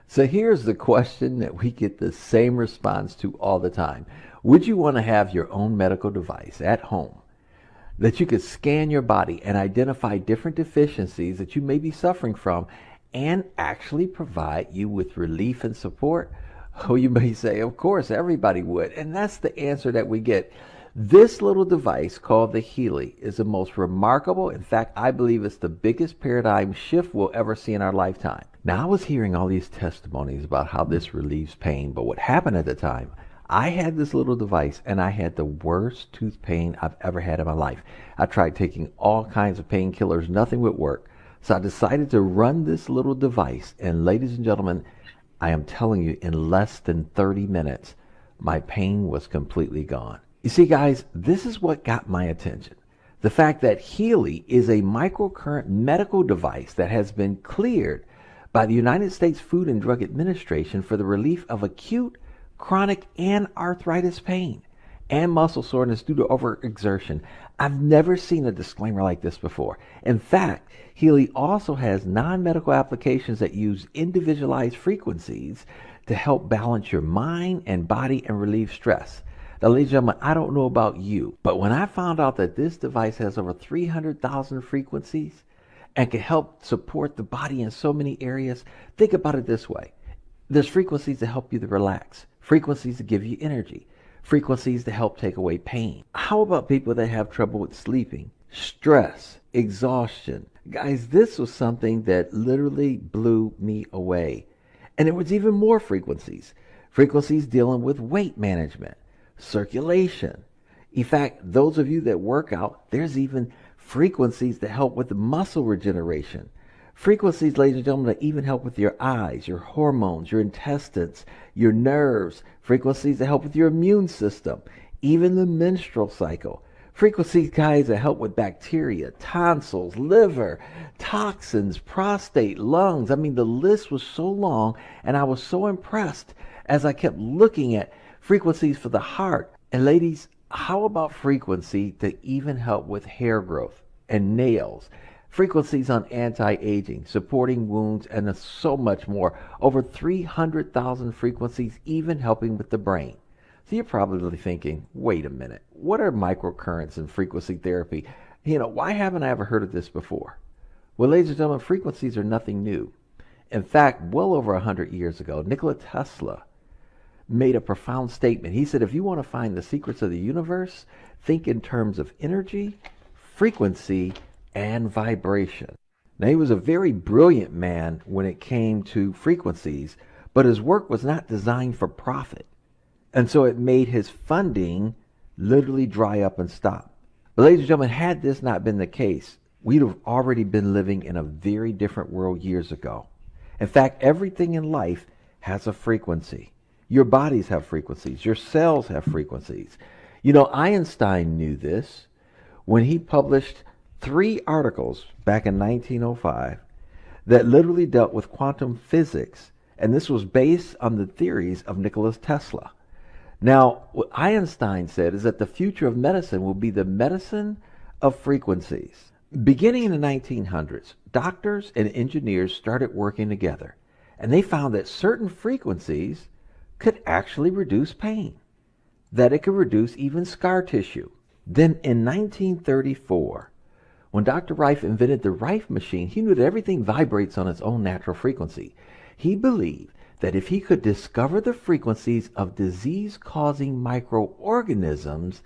So here's the question that we get the same response to all the time. Would you want to have your own medical device at home that you could scan your body and identify different deficiencies that you may be suffering from and actually provide you with relief and support? Oh, you may say, of course, everybody would. And that's the answer that we get. This little device called the Healy is the most remarkable. In fact, I believe it's the biggest paradigm shift we'll ever see in our lifetime. Now, I was hearing all these testimonies about how this relieves pain, but what happened at the time, I had this little device and I had the worst tooth pain I've ever had in my life. I tried taking all kinds of painkillers, nothing would work. So I decided to run this little device, and ladies and gentlemen, I am telling you, in less than 30 minutes, my pain was completely gone. You see, guys, this is what got my attention. The fact that Healy is a microcurrent medical device that has been cleared by the United States Food and Drug Administration for the relief of acute, chronic, and arthritis pain and muscle soreness due to overexertion. I've never seen a disclaimer like this before. In fact, Healy also has non-medical applications that use individualized frequencies to help balance your mind and body and relieve stress. Now, ladies and gentlemen, I don't know about you, but when I found out that this device has over 300,000 frequencies and can help support the body in so many areas, think about it this way. There's frequencies to help you to relax, frequencies to give you energy, frequencies to help take away pain. How about people that have trouble with sleeping, stress, exhaustion? Guys, this was something that literally blew me away. And there was even more frequencies. Frequencies dealing with weight management, circulation. In fact, those of you that work out, there's even frequencies that help with the muscle regeneration. Frequencies, ladies and gentlemen, that even help with your eyes, your hormones, your intestines, your nerves. Frequencies that help with your immune system, even the menstrual cycle. Frequencies, guys, that help with bacteria, tonsils, liver, toxins, prostate, lungs. I mean, the list was so long, and I was so impressed as I kept looking at frequencies for the heart. And ladies, how about frequency to even help with hair growth and nails? Frequencies on anti-aging, supporting wounds, and so much more. Over 300,000 frequencies, even helping with the brain. So you're probably thinking, wait a minute, what are microcurrents and frequency therapy? Why haven't I ever heard of this before? Well, ladies and gentlemen, frequencies are nothing new. In fact, well over 100 years ago, Nikola Tesla made a profound statement. He said, if you want to find the secrets of the universe, think in terms of energy, frequency, and vibration. Now, he was a very brilliant man when it came to frequencies, but his work was not designed for profit. And so it made his funding literally dry up and stop. But ladies and gentlemen, had this not been the case, we'd have already been living in a very different world years ago. In fact, everything in life has a frequency. Your bodies have frequencies. Your cells have frequencies. Einstein knew this when he published 3 articles back in 1905 that literally dealt with quantum physics. And this was based on the theories of Nikola Tesla. Now, what Einstein said is that the future of medicine will be the medicine of frequencies. Beginning in the 1900s, doctors and engineers started working together, and they found that certain frequencies could actually reduce pain, that it could reduce even scar tissue. Then in 1934, when Dr. Rife invented the Rife machine, he knew that everything vibrates on its own natural frequency. He believed that if he could discover the frequencies of disease-causing microorganisms,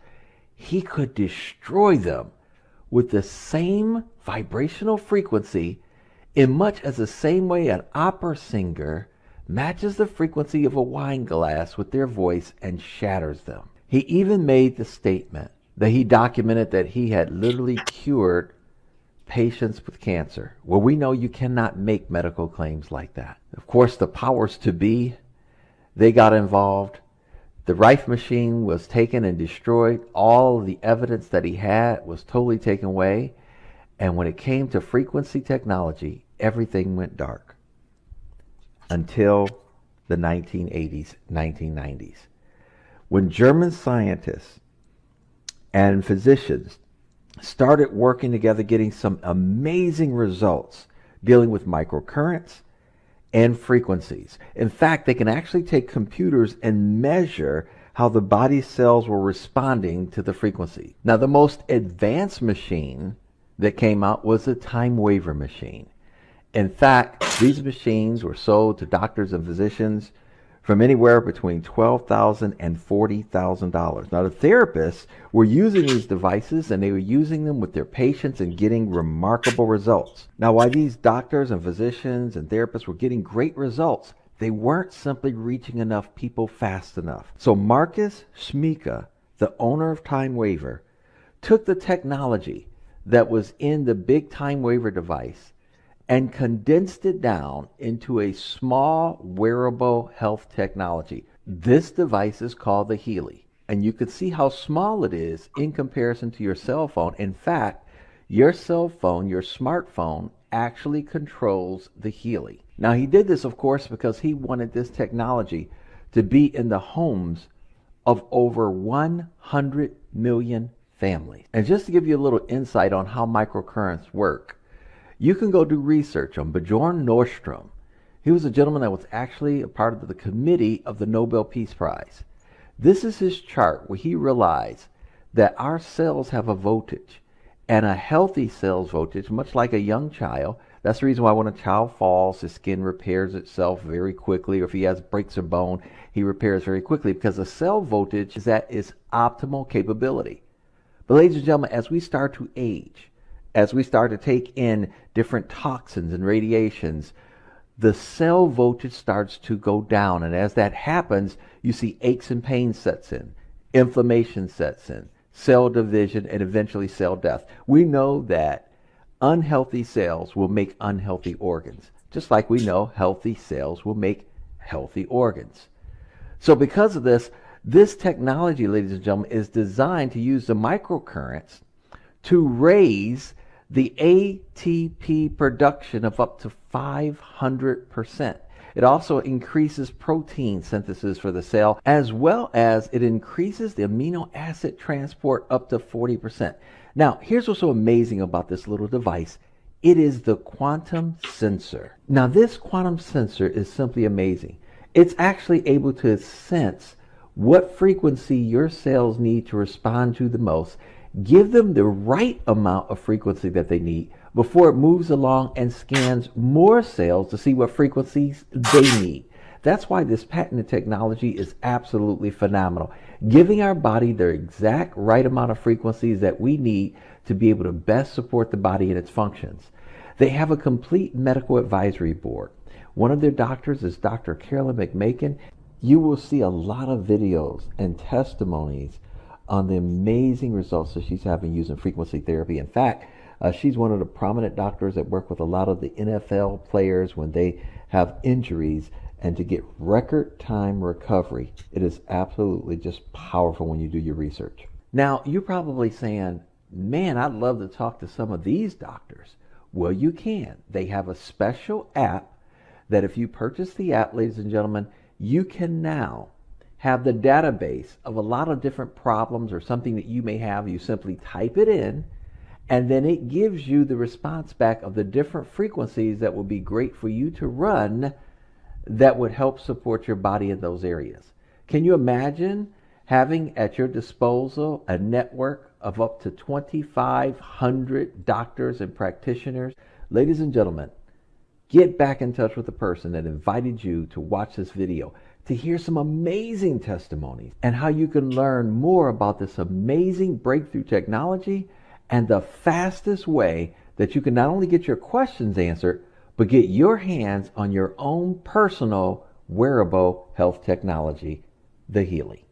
he could destroy them with the same vibrational frequency, in much as the same way an opera singer matches the frequency of a wine glass with their voice and shatters them. He even made the statement that he documented that he had literally cured patients with cancer. Well, we know you cannot make medical claims like that. Of course, the powers to be, they got involved. The Rife machine was taken and destroyed. All of the evidence that he had was totally taken away. And when it came to frequency technology, everything went dark until the 1980s, 1990s, when German scientists and physicians started working together, getting some amazing results dealing with microcurrents and frequencies. In fact, they can actually take computers and measure how the body cells were responding to the frequency. Now, the most advanced machine that came out was a time waver machine. In fact, these machines were sold to doctors and physicians from anywhere between $12,000 and $40,000. Now, the therapists were using these devices and they were using them with their patients and getting remarkable results. Now, while these doctors and physicians and therapists were getting great results, they weren't simply reaching enough people fast enough. So Marcus Schmika, the owner of Time Waver, took the technology that was in the big Time Waver device and condensed it down into a small wearable health technology. This device is called the Healy, and you can see how small it is in comparison to your cell phone. In fact, your cell phone, your smartphone, actually controls the Healy. Now, he did this, of course, because he wanted this technology to be in the homes of over 100 million families. And just to give you a little insight on how microcurrents work, you can go do research on Bjorn Nordstrom. He was a gentleman that was actually a part of the committee of the Nobel Peace Prize. This is his chart where he realized that our cells have a voltage, and a healthy cell's voltage, much like a young child. That's the reason why when a child falls, his skin repairs itself very quickly, or if he breaks a bone, he repairs very quickly, because the cell voltage is at its optimal capability. But ladies and gentlemen, as we start to age, as we start to take in different toxins and radiations, the cell voltage starts to go down. And as that happens, you see aches and pains sets in, inflammation sets in, cell division, and eventually cell death. We know that unhealthy cells will make unhealthy organs, just like we know healthy cells will make healthy organs. So because of this, this technology, ladies and gentlemen, is designed to use the microcurrents to raise the ATP production of up to 500%. It also increases protein synthesis for the cell, as well as it increases the amino acid transport up to 40%. Now, here's what's so amazing about this little device. It is the quantum sensor. Now, this quantum sensor is simply amazing. It's actually able to sense what frequency your cells need to respond to the most, give them the right amount of frequency that they need before it moves along and scans more cells to see what frequencies they need. That's why this patented technology is absolutely phenomenal, giving our body the exact right amount of frequencies that we need to be able to best support the body and its functions. They have a complete medical advisory board. One of their doctors is Dr. Carolyn McMakin. You will see a lot of videos and testimonies on the amazing results that she's having using frequency therapy. In fact, she's one of the prominent doctors that work with a lot of the NFL players when they have injuries, and to get record time recovery. It is absolutely just powerful when you do your research. Now, you're probably saying, man, I'd love to talk to some of these doctors. Well, you can. They have a special app that if you purchase the app, ladies and gentlemen, you can now have the database of a lot of different problems or something that you may have. You simply type it in, and then it gives you the response back of the different frequencies that would be great for you to run that would help support your body in those areas. Can you imagine having at your disposal a network of up to 2,500 doctors and practitioners? Ladies and gentlemen, get back in touch with the person that invited you to watch this video to hear some amazing testimonies and how you can learn more about this amazing breakthrough technology and the fastest way that you can not only get your questions answered, but get your hands on your own personal wearable health technology, the Healy.